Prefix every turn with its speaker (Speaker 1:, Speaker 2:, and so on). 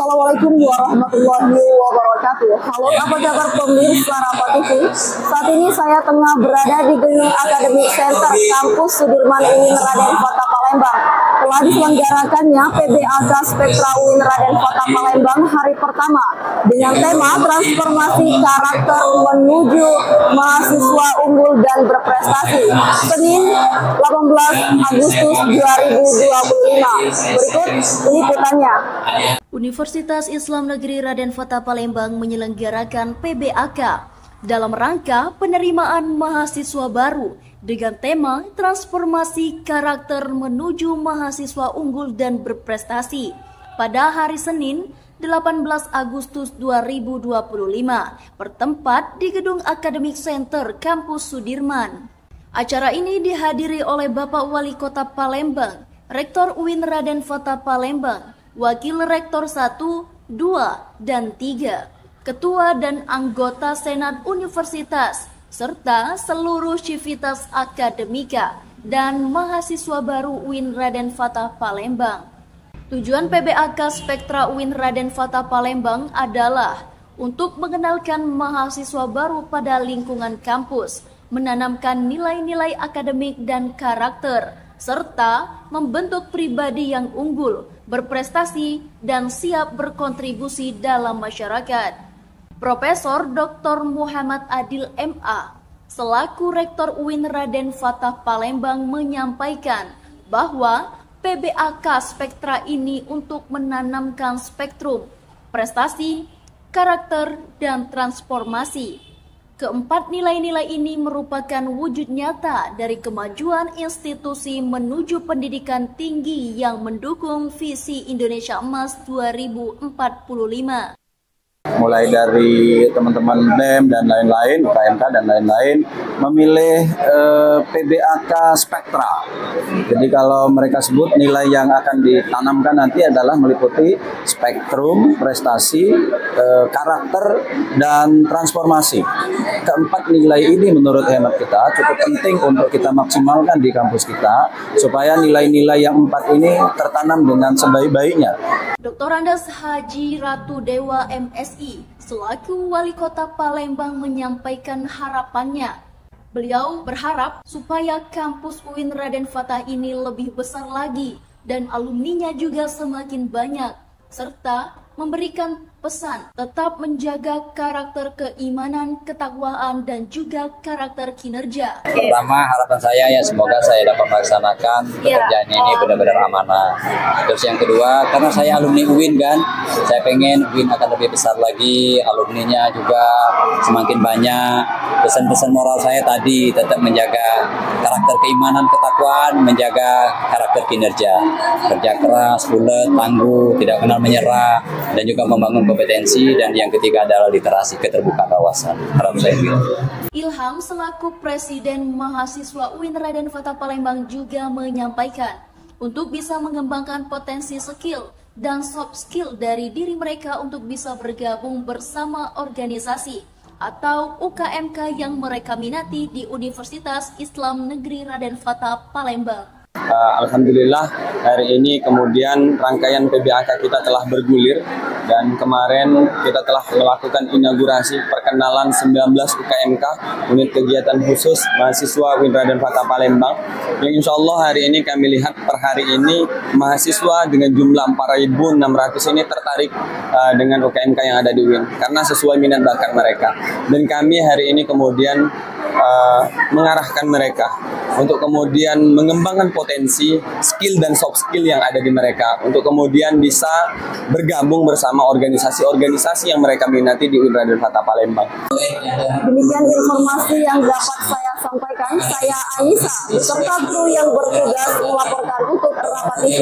Speaker 1: Assalamualaikum warahmatullahi wabarakatuh. Halo, apa kabar pemirsa Rapat TV? Saat ini saya tengah berada di Gedung Academic Center Kampus Sudirman UIN Raden Fata Palembang. Telah diselenggarakannya PBAK Spektra UIN Raden Fata Palembang hari pertama dengan tema transformasi karakter menuju mahasiswa unggul dan berprestasi, Senin 18 Agustus 2025. Berikut liputannya.
Speaker 2: Universitas Islam Negeri Raden Fata Palembang menyelenggarakan PBAK dalam rangka penerimaan mahasiswa baru dengan tema transformasi karakter menuju mahasiswa unggul dan berprestasi pada hari Senin 18 Agustus 2025 bertempat di Gedung Academic Center Kampus Sudirman. Acara ini dihadiri oleh Bapak Wali Kota Palembang, Rektor UIN Raden Fata Palembang, Wakil Rektor 1, 2, dan 3, Ketua dan anggota Senat Universitas, serta seluruh sivitas akademika dan mahasiswa baru UIN Raden Fata Palembang. Tujuan PBAK Spektra UIN Raden Fata Palembang adalah untuk mengenalkan mahasiswa baru pada lingkungan kampus, menanamkan nilai-nilai akademik dan karakter, serta membentuk pribadi yang unggul, berprestasi, dan siap berkontribusi dalam masyarakat. Profesor Dr. Muhammad Adil MA, selaku Rektor UIN Raden Fata Palembang menyampaikan bahwa PBAK Spektra ini untuk menanamkan spektrum, prestasi, karakter, dan transformasi. Keempat nilai-nilai ini merupakan wujud nyata dari kemajuan institusi menuju pendidikan tinggi yang mendukung visi Indonesia Emas 2045.
Speaker 3: Mulai dari teman-teman BEM dan lain-lain, UKMK dan lain-lain, memilih PBAK Spektra. Jadi kalau mereka sebut nilai yang akan ditanamkan nanti adalah meliputi spektrum, prestasi, karakter, dan transformasi. Keempat nilai ini menurut hemat kita cukup penting untuk kita maksimalkan di kampus kita, supaya nilai-nilai yang empat ini tertanam dengan sebaik-baiknya.
Speaker 2: Dr. Andes Haji Ratu Dewa MSI, selaku Wali Kota Palembang menyampaikan harapannya. Beliau berharap supaya kampus UIN Raden Fata ini lebih besar lagi dan alumninya juga semakin banyak, serta memberikan pesan tetap menjaga karakter keimanan, ketakwaan, dan juga karakter kinerja.
Speaker 4: Pertama, harapan saya ya semoga saya dapat melaksanakan pekerjaan ini benar-benar amanah. Terus yang kedua, karena saya alumni UIN kan, saya pengen UIN akan lebih besar lagi, alumninya juga semakin banyak. Pesan-pesan moral saya tadi tetap menjaga karakter keimanan, ketakwaan, menjaga karakter kinerja, kerja keras, bulat, tangguh, tidak kenal menyerah, dan juga membangun kompetensi, dan yang ketiga adalah literasi, keterbukaan wawasan. Harap saya gitu.
Speaker 2: Ilham selaku Presiden Mahasiswa UIN Raden Fata Palembang juga menyampaikan untuk bisa mengembangkan potensi skill dan soft skill dari diri mereka untuk bisa bergabung bersama organisasi atau UKMK yang mereka minati di Universitas Islam Negeri Raden Fata Palembang.
Speaker 3: Alhamdulillah hari ini kemudian rangkaian PBAK kita telah bergulir, dan kemarin kita telah melakukan inaugurasi perkenalan 19 UKMK unit kegiatan khusus mahasiswa UIN Raden Fata Palembang, yang insya Allah hari ini kami lihat per hari ini mahasiswa dengan jumlah 4.600 ini tertarik dengan UKMK yang ada di UIN karena sesuai minat bakat mereka, dan kami hari ini kemudian mengarahkan mereka untuk kemudian mengembangkan potensi, skill dan soft skill yang ada di mereka untuk kemudian bisa bergabung bersama organisasi-organisasi yang mereka minati di UIN Raden Fata Palembang.
Speaker 1: Demikian informasi yang dapat saya sampaikan. Saya Aisyah, serta kru yang bertugas melaporkan untuk Rapat TV.